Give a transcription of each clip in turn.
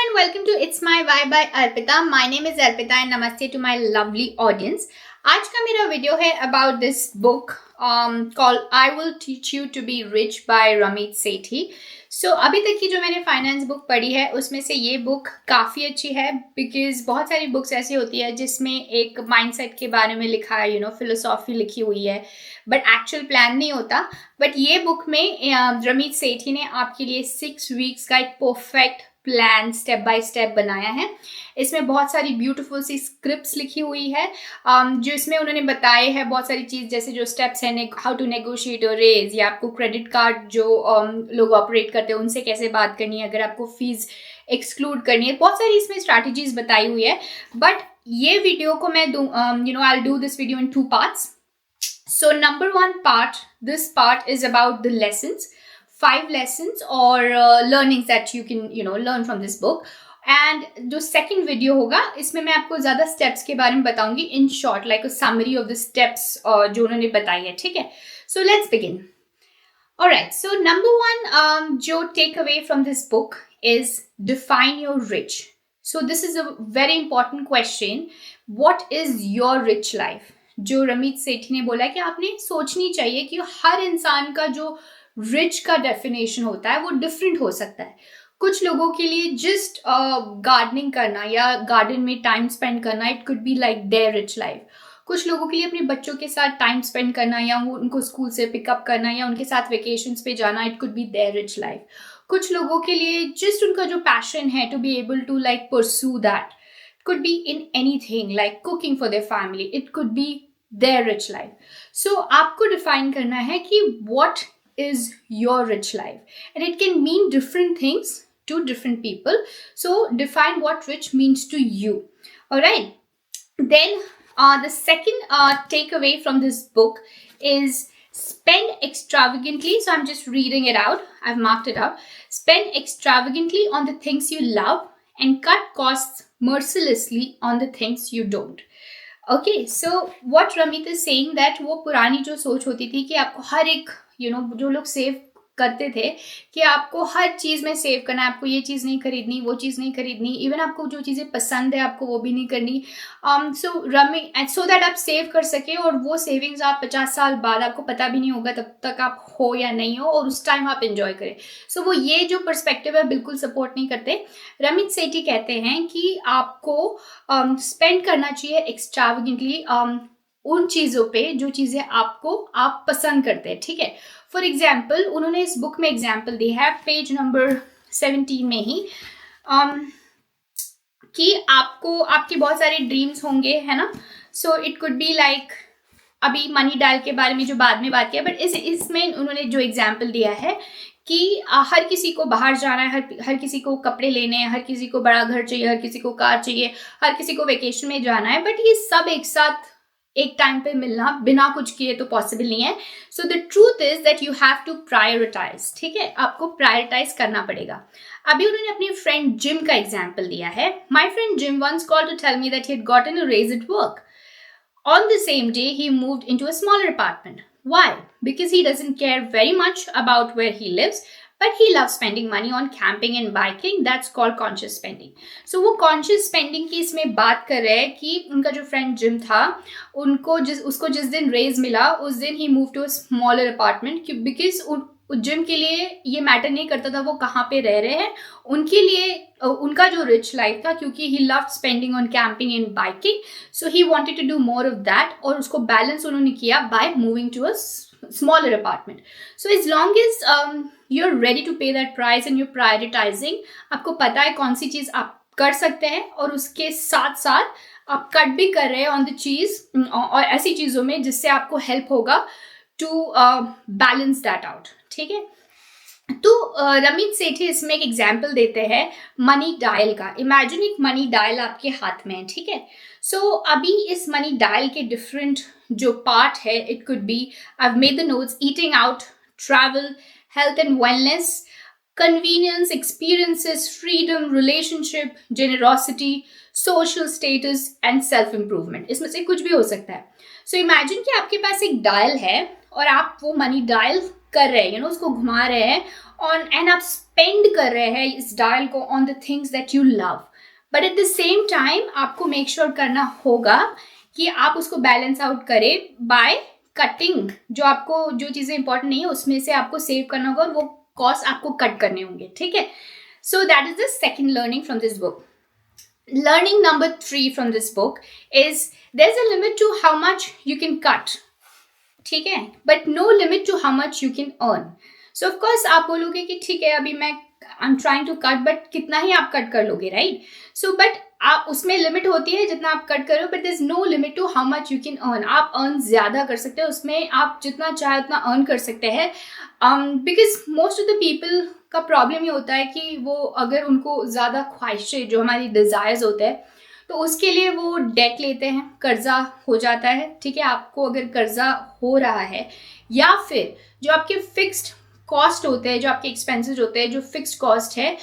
and welcome to It's My Vibe by Arpita. My name is Arpita and namaste to my lovely audience. आज का मेरा video है about this book called I Will Teach You to Be Rich by Ramit Sethi. So अभी तक की जो मैंने finance book पढ़ी है उसमें से ये बुक काफ़ी अच्छी है बिकॉज बहुत सारी बुक्स ऐसी होती है जिसमें एक माइंडसेट के बारे में लिखा है फिलोसॉफी लिखी हुई है बट एक्चुअल प्लान नहीं होता. बट ये बुक में रमीत सेठी ने आपके लिए 6 वीक्स का एक perfect plan step by step बनाया है. इसमें बहुत सारी ब्यूटीफुल सी स्क्रिप्ट्स लिखी हुई है जो इसमें उन्होंने बताए हैं बहुत सारी चीज़ जैसे जो स्टेप्स हैं हाउ टू नेगोशिएट और रेज या आपको क्रेडिट कार्ड जो लोग ऑपरेट करते हैं उनसे कैसे बात करनी है, अगर आपको फीस एक्सक्लूड करनी है, बहुत सारी इसमें स्ट्रैटेजीज बताई हुई है. बट ये वीडियो को मैं दूँ I do this video in 2 parts. So number 1 part, this part is about the lessons, 5 lessons or learnings that you can learn from this book. And जो second video होगा इसमें मैं आपको ज़्यादा steps के बारे में बताऊंगी in short like a summary of the steps जो उन्होंने बताई है. ठीक है, so let's begin. Alright, so number 1 जो take away from this book is define your rich. So this is a very important question. What is your rich life? जो रमीत सेठी ने बोला कि आपने सोचनी चाहिए कि हर इंसान का जो रिच का डेफिनेशन होता है वो डिफरेंट हो सकता है. कुछ लोगों के लिए जस्ट गार्डनिंग करना या गार्डन में टाइम स्पेंड करना it could be like their rich life. कुछ लोगों के लिए अपने बच्चों के साथ टाइम स्पेंड करना या उनको स्कूल से पिकअप करना या उनके साथ वेकेशंस पे जाना it could be their rich life. कुछ लोगों के लिए जस्ट उनका जो पैशन है to be able to like pursue that could be in anything like cooking for their family. It could be their rich life. So आपको define करना है कि what is your rich life, and it can mean different things to different people. So define what rich means to you. All right. Then the second takeaway from this book is spend extravagantly. So I'm just reading it out. I've marked it out. Spend extravagantly on the things you love and cut costs mercilessly on the things you don't. Okay, so what Ramit is saying that वो पुरानी जो सोच होती थी कि आपको हर एक जो लोग सेव करते थे कि आपको हर चीज़ में सेव करना है, आपको ये चीज़ नहीं खरीदनी, वो चीज़ नहीं खरीदनी, इवन आपको जो चीज़ें पसंद है आपको वो भी नहीं करनी. सो दैट आप सेव कर सके और वो सेविंग्स आप 50 साल बाद आपको पता भी नहीं होगा तब तक आप हो या नहीं हो और उस टाइम आप एंजॉय करें. सो वो ये जो पर्सपेक्टिव है बिल्कुल सपोर्ट नहीं करते. रमीत सेठी कहते हैं कि आपको स्पेंड करना चाहिए एक्स्ट्रावेगेंटली उन चीज़ों पे जो चीज़ें आप पसंद करते हैं. ठीक है, फॉर एग्जाम्पल उन्होंने इस बुक में एग्जाम्पल दी है पेज नंबर 17 में ही कि आपके बहुत सारे ड्रीम्स होंगे, है ना. So it could be like अभी मनी डाल के बारे में जो बाद में बात किया बट इसमें उन्होंने जो एग्जाम्पल दिया है कि हर किसी को बाहर जाना है, हर किसी को कपड़े लेने हैं, हर किसी को बड़ा घर चाहिए, हर किसी को कार चाहिए, हर किसी को वेकेशन में जाना है, बट ये सब एक साथ एक टाइम पे मिलना बिना कुछ किए तो पॉसिबल नहीं है. So the truth is that you have to prioritise. ठीक है, आपको प्रायोरिटाइज करना पड़ेगा. अभी उन्होंने अपनी फ्रेंड जिम का एग्जाम्पल दिया है. My friend Jim once called to tell me that he had gotten a raise at work. On the same day, he moved into a smaller apartment. Why? Because he doesn't care very much about where he lives, but he loves spending money on camping and biking. That's called conscious spending. So वो conscious spending की इसमें बात कर रहे हैं कि उनका जो फ्रेंड जिम था उसको जिस दिन रेज मिला उस दिन he moved to a smaller apartment because gym के लिए ये मैटर नहीं करता था वो कहाँ पे रह रहे हैं. उनके लिए उनका जो रिच लाइफ था क्योंकि he love spending on camping and biking, so he wanted to do more of that और उसको बैलेंस उन्होंने किया by moving to a smaller apartment. So as long as you are ready to pay that price and you prioritising, आपको पता है कौन सी चीज़ आप कर सकते हैं और उसके साथ साथ आप कट भी कर रहे हैं ऑन द चीज़ और ऐसी चीज़ों में जिससे आपको हेल्प होगा टू बैलेंस दैट आउट. ठीक है, तो रमीत सेठी इसमें एक एग्जाम्पल देते हैं मनी डायल का. इमेजिन एक मनी डायल आपके हाथ में है. ठीक है, सो अभी इस मनी डायल के डिफरेंट जो पार्ट है it could be I have made the notes eating out, travel, health and wellness, convenience, experiences, freedom, relationship, generosity, social status and self improvement. इसमें से कुछ भी हो सकता है. So imagine कि आपके पास एक डायल है और आप वो मनी डायल कर रहे हैं उसको घुमा रहे हैं ऑन एंड आप स्पेंड कर रहे हैं इस डायल को on the things that you love, but at the same time आपको मेक श्योर करना होगा कि आप उसको बैलेंस आउट करें बाय कटिंग, जो चीजें इंपॉर्टेंट नहीं है उसमें से आपको सेव करना होगा और वो कॉस्ट आपको कट करने होंगे, ठीक है. So that is the second learning from this book. Learning number 3 from this book is there's a limit to how much you can cut, ठीक है, but no limit to how much you can earn. So of course आप बोलोगे कि ठीक है अभी I'm trying to cut, but कितना ही आप कट कर लोगे, right? So but आप उसमें लिमिट होती है जितना आप कट करो, but there's no limit to how much you can earn. आप earn ज़्यादा कर सकते हो, उसमें आप जितना चाहे उतना earn कर सकते हैं. Because most of the people का प्रॉब्लम ये होता है कि वो अगर उनको ज़्यादा ख्वाहिशें जो हमारी डिज़ायर्स होते हैं तो उसके लिए वो डेट लेते हैं, कर्जा हो जाता है, ठीक है. आपको अगर कर्जा हो रहा है या फिर जो आपके फिक्स्ड कॉस्ट होते हैं, जो आपके एक्सपेंसेस होते हैं, जो फिक्स्ड कॉस्ट है,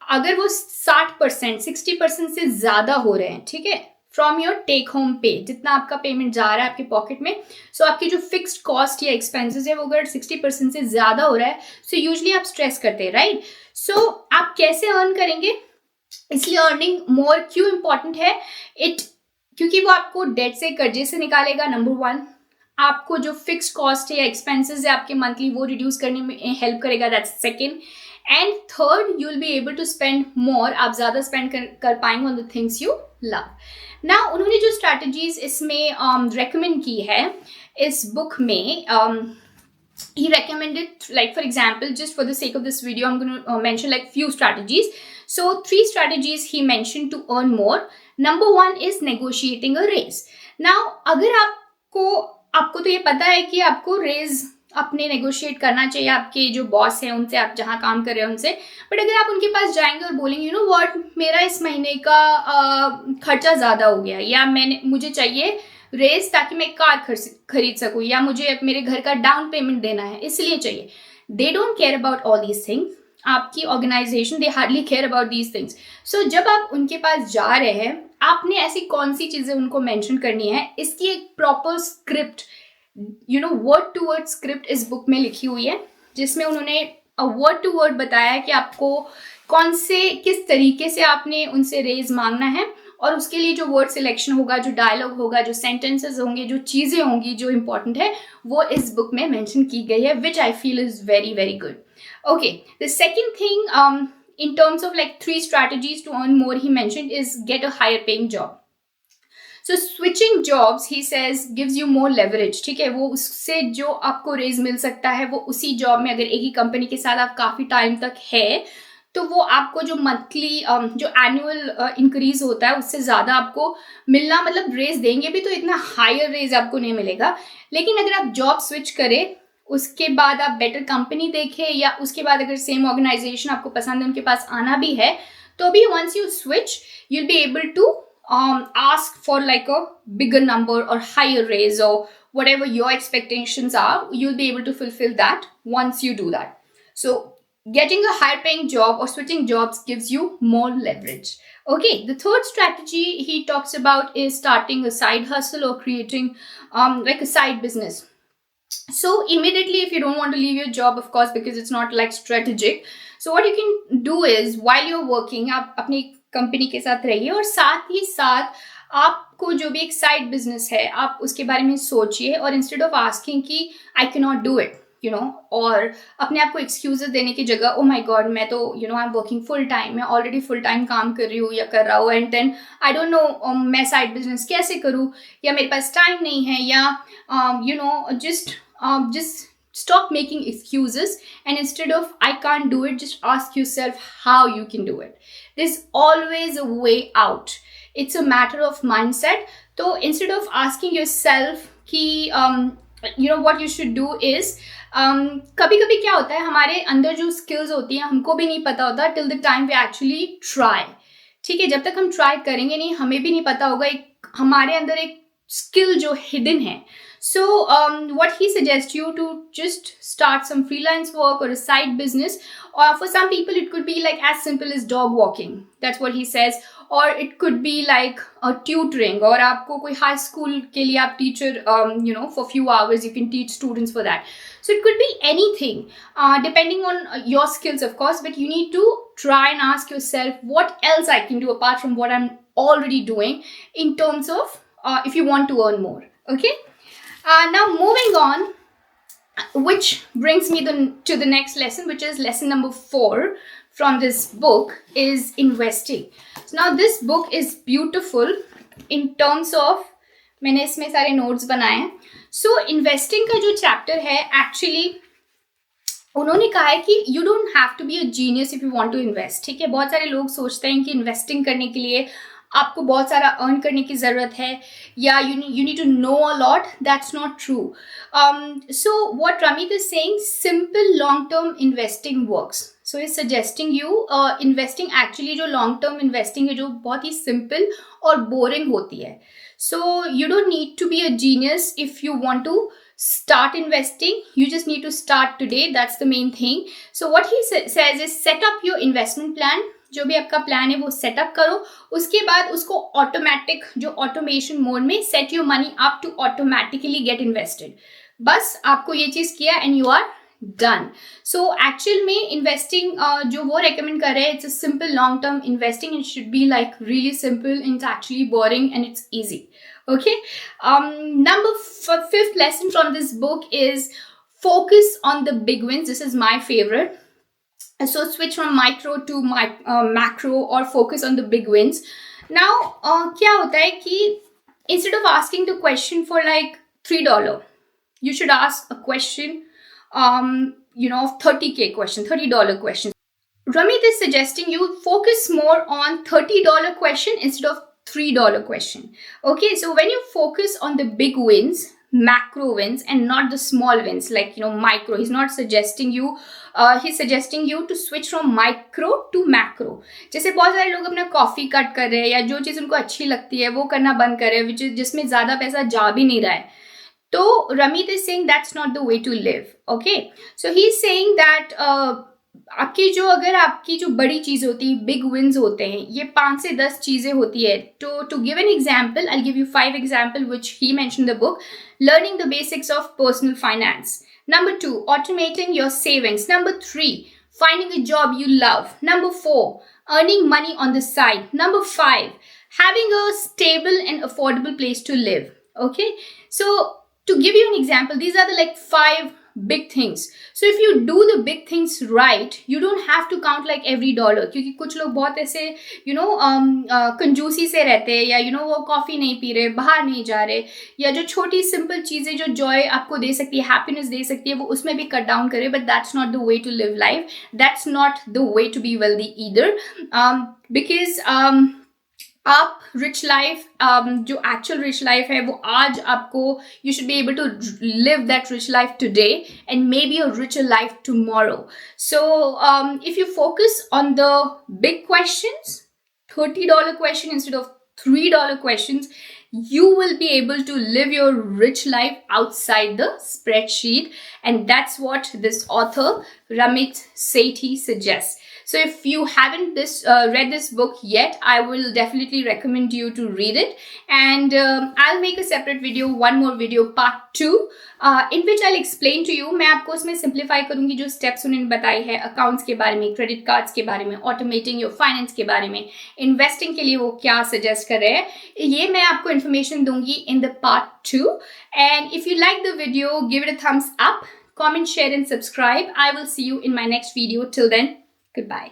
अगर वो 60% 60% से ज़्यादा हो रहे हैं, ठीक है, फ्रॉम योर टेक होम पे, जितना आपका पेमेंट जा रहा है आपके पॉकेट में, सो आपकी जो फिक्स्ड कॉस्ट या एक्सपेंसेस है वो अगर 60% से ज़्यादा हो रहा है, सो यूजली आप स्ट्रेस करते हैं, राइट. सो आप कैसे अर्न करेंगे, इसलिए अर्निंग मोर क्यों इम्पॉर्टेंट है, क्योंकि वो आपको डेट से, कर्जे से निकालेगा, नंबर 1. आपको जो फिक्स्ड कॉस्ट है या एक्सपेंसेस है आपके मंथली वो रिड्यूस करने में हेल्प करेगा, that's second. And third, you will be able to spend more, आप ज़्यादा स्पेंड कर पाएंगे on the things you love. ना उन्होंने जो स्ट्रैटेजीज इसमें रेकमेंड की है इस बुक में, he recommended, like for example, just for the sake of this video I'm going to mention like few strategies. So 3 strategies he mentioned to earn more. Number 1 is negotiating a raise. Now अगर आपको तो ये पता है कि आपको raise अपने negotiate करना चाहिए आपके जो बॉस हैं उनसे, आप जहाँ काम कर रहे हैं उनसे, बट अगर आप उनके पास जाएंगे और बोलेंगे यू नो व्हाट, मेरा इस महीने का खर्चा ज़्यादा हो गया, या मुझे चाहिए रेज ताकि मैं कार खरीद सकूँ, या मुझे मेरे घर का डाउन पेमेंट देना है इसलिए चाहिए. They don't care about all these things. आपकी organisation they hardly care about these things. So जब आप उनके पास जा रहे हैं, आपने ऐसी कौन सी चीज़ें उनको मेंशन करनी है, इसकी एक proper script, you know word to word script इस बुक में लिखी हुई है, जिसमें उन्होंने वर्ड टू वर्ड बताया है कि आपको किस तरीके से आपने उनसे रेज मांगना है, और उसके लिए जो वर्ड सिलेक्शन होगा, जो डायलॉग होगा, जो सेंटेंसेस होंगे, जो चीज़ें होंगी जो इंपॉर्टेंट है, वो इस बुक में मेंशन की गई है, which I feel is very very good. Okay, the second thing in terms of like 3 strategies to earn more he mentioned is get a higher paying job. So switching jobs he says gives you more leverage. ठीक है, वो उससे जो आपको raise मिल सकता है वो उसी जॉब में, अगर एक ही कंपनी के साथ आप काफ़ी टाइम तक है तो वो आपको जो मंथली जो एनुअल इंक्रीज होता है उससे ज़्यादा आपको मिलना, मतलब रेज देंगे भी तो इतना हायर रेज आपको नहीं मिलेगा. लेकिन अगर आप जॉब स्विच करें, उसके बाद आप बेटर कंपनी देखें, या उसके बाद अगर सेम ऑर्गेनाइजेशन आपको पसंद है, उनके पास आना भी है, तो भी once you switch you will be able to ask for like a bigger number or higher raise or whatever your expectations are, you'll be able to fulfill that once you do that. So getting a higher paying job or switching jobs gives you more leverage. Okay, the third strategy he talks about is starting a side hustle or creating like a side business. So immediately, if you don't want to leave your job, of course, because it's not like strategic, so what you can do is while you're working, आप अपनी company के साथ रहिए और साथ ही साथ आपको जो भी एक साइड बिजनेस है आप उसके बारे में सोचिए, और इंस्टेड ऑफ आस्किंग कि I can not do it, you know, और अपने आप को एक्सक्यूजेस देने की जगह ओ माय गॉड मैं तो you know I am working full time, मैं ऑलरेडी फुल टाइम काम कर रही हूँ या कर रहा हूँ, and then I don't know मैं साइड बिजनेस कैसे करूँ, या मेरे पास टाइम नहीं है, या you know just stop making excuses, and instead of I can't do it, just ask yourself how you can do it. There's always a way out. It's a matter of mindset. So instead of asking yourself कि you know what you should do is कभी कभी क्या होता है, हमारे अंदर जो skills होती हैं हमको भी नहीं पता होता till the time we actually try. ठीक है, जब तक हम try करेंगे नहीं, हमें भी नहीं पता होगा हमारे अंदर एक स्किल जो हिडन है. So what he suggests you to just start some freelance work or a side business, or for some people it could be like as simple as dog walking. That's what he says. Or it could be like a tutoring, or आपको कोई high school के लिए आप teacher for few hours you can teach students for that. So it could be anything depending on your skills, of course, but you need to try and ask yourself what else I can do apart from what I'm already doing in terms of if you want to earn more. Okay. Now moving on, which brings me to the next lesson, which is lesson number 4 from this book, is investing. So now this book is beautiful in terms of, मैंने इसमें सारे notes बनाए हैं. So investing का जो chapter है, actually उन्होंने कहा है कि you don't have to be a genius if you want to invest. ठीक है, बहुत सारे लोग सोचते हैं कि investing करने के लिए आपको बहुत सारा अर्न करने की ज़रूरत है, या you need to know a lot. That's not true. So what Ramit is saying, simple long-term investing works. So he's suggesting you investing actually जो long-term investing है जो बहुत ही simple और boring होती है. So you don't need to be a genius if you want to start investing. You just need to start today. That's the main thing. So what he says is set up your investment plan. जो भी आपका plan है वो setup करो, उसके बाद उसको automatic जो ऑटोमेशन मोड में set your money up to automatically get invested. बस आपको ये चीज किया and you are done. So actual में इन्वेस्टिंग जो वो रेकमेंड कर रहे हैं, it's a simple long term investing. It should be like really simple, it's actually boring and it's easy. Okay. Number 5th lesson from this book is focus on the big wins. This is my favorite. So switch from micro to macro, or focus on the big wins. Now क्या होता है कि instead of asking the question for like $3, you should ask a question of $30K question, $30 question. Ramit is suggesting you focus more on $30 question instead of $3 question. Okay, so when you focus on the big wins, macro wins, and not the small wins like micro, he's not suggesting you he's suggesting you to switch from micro to macro. जैसे बहुत सारे लोग अपना coffee cut कर रहे हैं या जो चीज़ उनको अच्छी लगती है वो करना बंद कर रहे हैं, जिसमें ज़्यादा पैसा जा भी नहीं रहा है. तो Ramit is saying that's not the way to live. Okay, so he's saying that अगर आपकी जो बड़ी चीज होती है, बिग विन्स होते हैं, ये 5 से 10 चीजें होती है. To give an example, I give you 5 example which he mention the book. Learning the basics of personal finance. Number 2, automating your savings. Number 3, finding a job you love. Number 4, earning money on the side. Number 5, having a stable and affordable place to live. Okay, so to give you an example, these are the like 5 big things. So if you do the big things right, you don't have to count like every dollar. क्योंकि कुछ लोग बहुत ऐसे कंजूसी से रहते हैं, या वो कॉफी नहीं पी रहे, बाहर नहीं जा रहे, या जो छोटी सिंपल चीजें जो जॉय आपको दे सकती है, हैप्पीनेस दे सकती है, वो उसमें भी कट डाउन करे. But that's not the way to live life. That's not the way to be wealthy either. Because आप रिच लाइफ, जो एक्चुअल रिच लाइफ है वो आज आपको, you should be able to live that rich life today and may be a richer life tomorrow. So if you focus on the big questions, $30 question instead of $3 questions, you will be able to live your rich life outside the spreadsheet. And that's what this author Ramit Sethi suggests. So if you haven't read this book yet, I will definitely recommend you to read it. And I'll make a separate video, one more video, part 2, in which I'll explain to you. मैं आपको उसमें simplify करूँगी जो steps उन्होंने बताई है, accounts के बारे में, credit cards के बारे में, automating your finance के बारे में, investing के लिए वो क्या suggest कर रहे हैं, ये मैं आपको information दूंगी in the part 2. And if you like the video, give it a thumbs up, comment, share and subscribe. I will see you in my next video. Till then, goodbye.